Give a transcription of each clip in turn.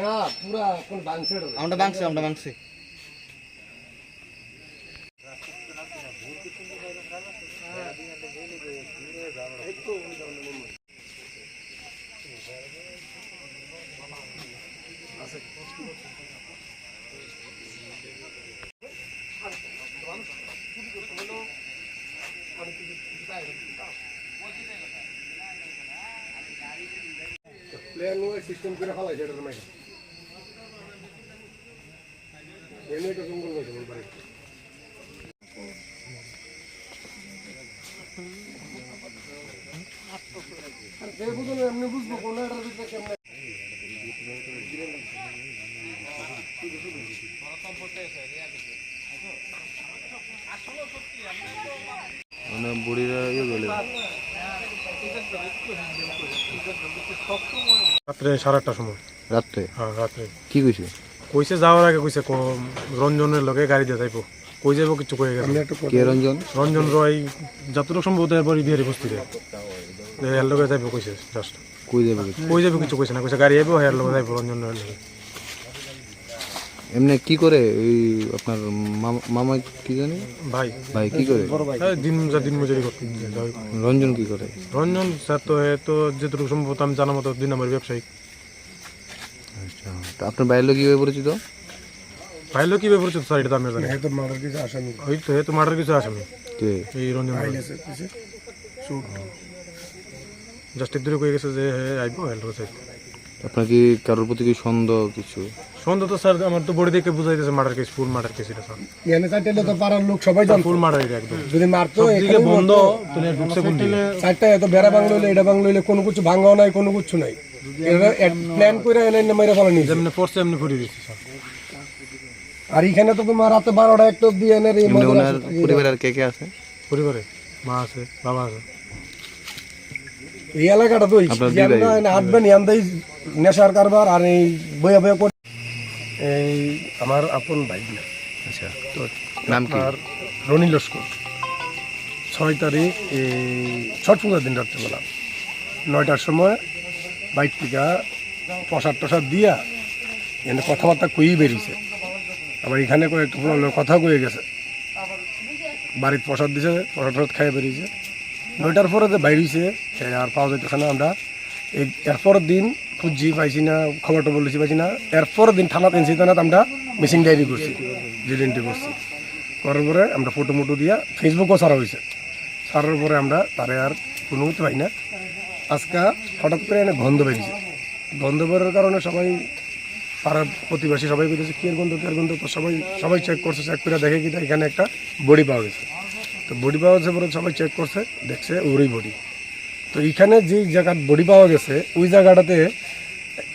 না পুরা কোন বাংছে আমরা বাংছে প্ল্যান ওই সিস্টেম করে ফেলাইছে এটার মধ্যে এনে তো জঙ্গল হয়েছে বল পারে আর দেখো তো এমনি বুঝবো কোন এটার ভিতরে কেমন মানে বুড়িরা ইয়ে বলে রাত্রে 8:30টার সময়। রাত্রে? হ্যাঁ রাত্রে। কি কইছে? কইছে যাওয়ার আগে কইছে রঞ্জনের লগে গাড়ি দিয়ে যাইবো। কই যাইবো কিছু কয়ে গেছে। কে রঞ্জন? রঞ্জন রয় যতটুকু সম্ভবত এরপরই বিহারি বস্তিতে এর লগে যাইবো কইছে। জাস্ট কই যাবে কিছু কইছে না, কইছে গাড়ি আইবো এর লগে যাইবো রঞ্জন রয়ের লগে। এমনি কি করে ওই আপনার মামা কি জানি ভাই কি করে? দিন মজুরি করতে। রঞ্জন কি করে? রঞ্জন স্যার তো যেটুকু সম্ভবত আমি জানা মতো 2 নম্বর ব্যবসায়ী। আচ্ছা, তো আপনার বাইরের লোক কিভাবে পরিচিত? ভাইলো কিভাবে পরিচিত স্যার এটা তো আমি জানি। তো মার্ডার কিছু আসামি ওই তো মার্ডার কিছু আসামি কে? এই রঞ্জন জাস্ট দূরে কয়ে গেছে যে আইবো এর লগে যাইবো। আপনার কি কারোর প্রতি কি সন্দেহ কিছু? সন্দেহ তো স্যার আমার তো বডি দেখে বুঝাইতেছে মার্ডার কেস, ফুল মার্ডার কেস এটা স্যার। এনে চারটে তো পাড়ার লোক সবাই জানে ফুল মার্ডার এটা একদম। যদি মারতো এদিকে বন্ধ তুলে ঢুকছে কোন দিকে? চারটা এত বেড়া বাংলো হইলে এটা বাংলো হইলে কোনো কিছু ভাঙাও নাই, কোনো কিছু নাই। প্ল্যান করে এনে মেরে ফেলা নিয়েছে। যেমনি পড়ছে এমনি ফুরি দিচ্ছে স্যার। আর এখানে তো তোমার রাতে 12টা 1টা অব্দি এনে ওনার পরিবারের কে আছে? পরিবারে মা আছে, বাবা আছে। এই এলাকাটা তো হাঁটবেন ইয়ান্দাই নেশার কারবার আর এই বইয়া বইয়া করে এই আমার আপন ভাই। আচ্ছা, তো নাম কি? রনি লস্কর। 6 তারিখ এই ছট পূজার দিন রাত্রেবেলা 9টার সময় বাইক থেকে প্রসাদ দিয়া এনে কথাবার্তা কই বেরিয়েছে। আবার এখানে কয়েকটা কথা কয়ে গেছে, বাড়ির প্রসাদ দিছে, প্রসাদ খাইয়ে বেরিয়েছে। 9টার পরে যে বাইরেছে আর পাওয়া যাইতেছে না। আমরা এরপরের দিন খুঁজছি পাইছি না, খবর টবর লিখছি পাইছি না। এরপরের দিন থানা পেনছি থানাত আমরা মিসিং ডায়েরি করছি, জিডি এন্ট্রি করছি। করার পরে আমরা ফটো মোটো দিয়া ফেসবুকও ছাড়া হয়েছে। ছাড়ার পরে আমরা তারে আর কোনো মতো পাই না। আজকে হঠাৎ করে এনে গন্ধ বেরিয়েছে। গন্ধ বেরোর কারণে সবাই পাড়ার প্রতিবাসী সবাই বলেছে কি এর গন্ধ, তো সবাই চেক করছে। চেক করে দেখে কিনা এখানে একটা বডি পাওয়া গেছে। তো বডি পাওয়া গেছে পরে সবাই চেক করছে, দেখছে ওরই বডি। তো এইখানে যে জায়গার বডি পাওয়া গেছে ওই জায়গাটাতে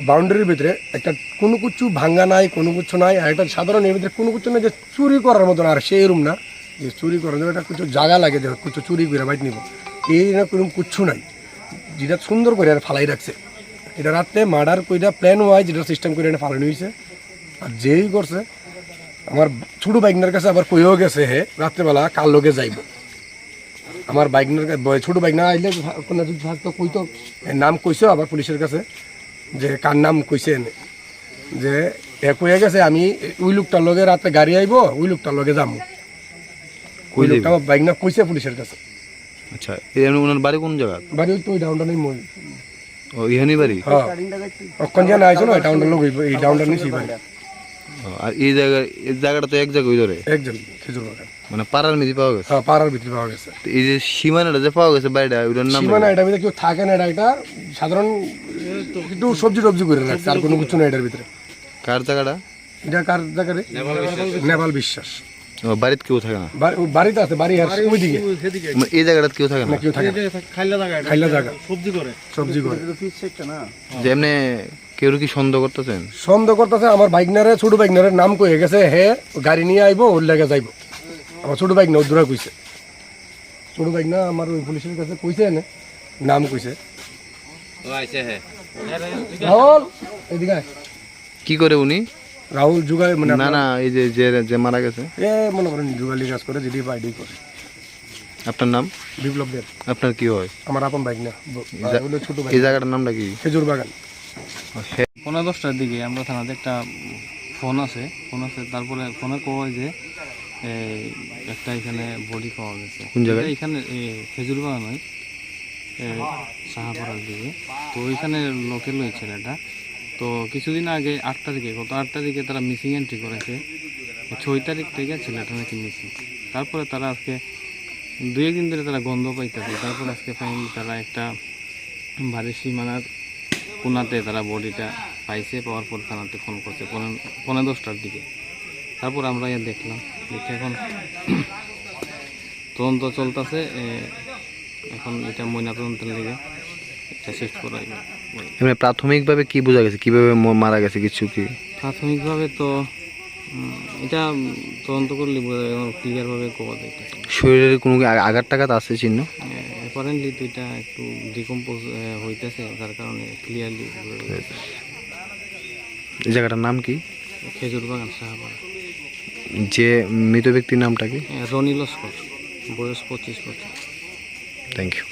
বাউন্ডারির ভিতরে একটা কোনো কিছু ভাঙ্গা নাই, কোনো কিছু নাই। আর একটা সাধারণ এর ভিতরে কোনো কিছু নাই যে চুরি করার মতন, আর সেই রুম না যে চুরি করার জন্য একটা কিছু জায়গা লাগে যে কিছু চুরি করে বাইট নিব, এই না কোনো কিচ্ছু নাই। যেটা সুন্দর করে আর ফালাই রাখছে। এটা রাত্রে মার্ডার কইরা প্ল্যান ওয়াইজ যেটা সিস্টেম করে এনে ফালানো হয়েছে। আর যেই করছে আমার ছোটো বাইকনার কাছে আবার কইও গেছে হে রাত্রেবেলা কার লোকে যাইব। আমার বাইকনার ছোটো বাইক না আইলে কোনো যদি থাকতো কইতো, নাম কইছো আবার পুলিশের কাছে যে কার নাম কইছে এনে যে এ কইয়া গেছে আমি ওই লোকটার লগে রাতে গাড়ি আইব, ওই লোকটার লগে যাবো। ওই লোকটা আমার বাইক না কইছে পুলিশের কাছে। আচ্ছা, এই ওনার বাড়ি কোন জায়গা? বাড়ি তো ওই ডাউনটা নেই মই। ও ইহানি বাড়ি? হ্যাঁ, অক্ষণ যেন আইছো না ডাউনটার লোক এই ডাউনটা নিয়েছি বাড়ি। আর এই জায়গাটা তো এক জায়গায় ধরে একজন খেজুর বাগান মানে পাড়ার মধ্যে পাওয়া গেছে। হ্যাঁ, পাড়ার ভিতরে পাওয়া গেছে। এই যে সীমানাটা যে পাওয়া গেছে বাড়িটা, ওইটার নাম? সীমানা এটা ভিতরে কেউ থাকে না, এটা সাধারণ একটু সবজি টবজি করে রাখছে, আর কোনো কিছু না এটার ভিতরে। কার জায়গাটা? এটা কার জায়গায়? নেপাল বিশ্বাস। বাড়িতে কেউ থাকে না? বাড়িতে আছে, বাড়ি আর ওইদিকে এই জায়গাটা কেউ থাকে না? কেউ থাকে খাইলা জায়গা, সবজি করে। যে এমনি কেউ কি সন্দেহ করতেছেন? সন্দেহ করতেছে আমার বাইকনারে, ছোট বাইকনারের নাম কয়ে গেছে হে গাড়ি নিয়ে আইবো, ওর লেগে যাইবো। আমার ছোট বাইক না ওর দূরে কইছে, ছোট বাইক না আমার ওই পুলিশের কাছে কইছে এনে নাম কইছে। রাহুল এদিকে কি করে উনি? রাহুল যুগালি মানে না এই যে মারা গেছে এ মনে করেন যুগালি কাজ করে, যদি বাইডি করে। আপনার নাম? বিপ্লব দের আপনার কি হয়? আমার আপন বাইক না, হলো ছোট ভাই। এই জায়গাটার নামটা কি? খেজুর বাগান। 9:30 আমরা থানাতে একটা ফোন আছে, তারপরে ফোনে কয় যে একটা এখানে বডি পাওয়া গেছে। কোন জায়গায়? এটা এখানে খেজুর বাগান নয়, সাহাপাড়ার দিকে। তো ওইখানে লোকের ওই ছেলেটা তো কিছুদিন আগে 8 তারিখে, গত 8 তারিখে তারা মিসিং এন্ট্রি করেছে। 6 তারিখ থেকে ছেলেটা নাকি মিসিং। তারপরে তারা আজকে 2-1 দিন ধরে তারা গন্ধ পাইতেছে। তারপরে আজকে ফাইনালি তারা একটা বাড়ির সীমানার কোনাতে তারা বডিটা পাইছে। পাওয়ার পর থানাতে ফোন করছে 10:45 দিকে। তারপর আমরা দেখলাম, দেখে এখন তদন্ত চলতেছে। এখন এটা ময়নাতদন্তের লেগে এটা শিফট করা হইবে। এমনি প্রাথমিকভাবে কি বোঝা গেছে, কিভাবে মারা গেছে কিছু কি? প্রাথমিকভাবে তো এটা তদন্ত করলে ক্লিয়ারভাবে করা যাইতেছে। শরীরের কোনো আঘাত টাঘাত আছে চিহ্ন? অ্যাপারেন্টলি তো এটা একটু ডিকম্পোজ হইতেছে, যার কারণে ক্লিয়ারলি এই জায়গাটার নাম কি? খেজুর বাগান, সাহাপাড়া। যে মৃত ব্যক্তির নামটা কি? রনি লস্কর, বয়স 25 বছর। Thank you.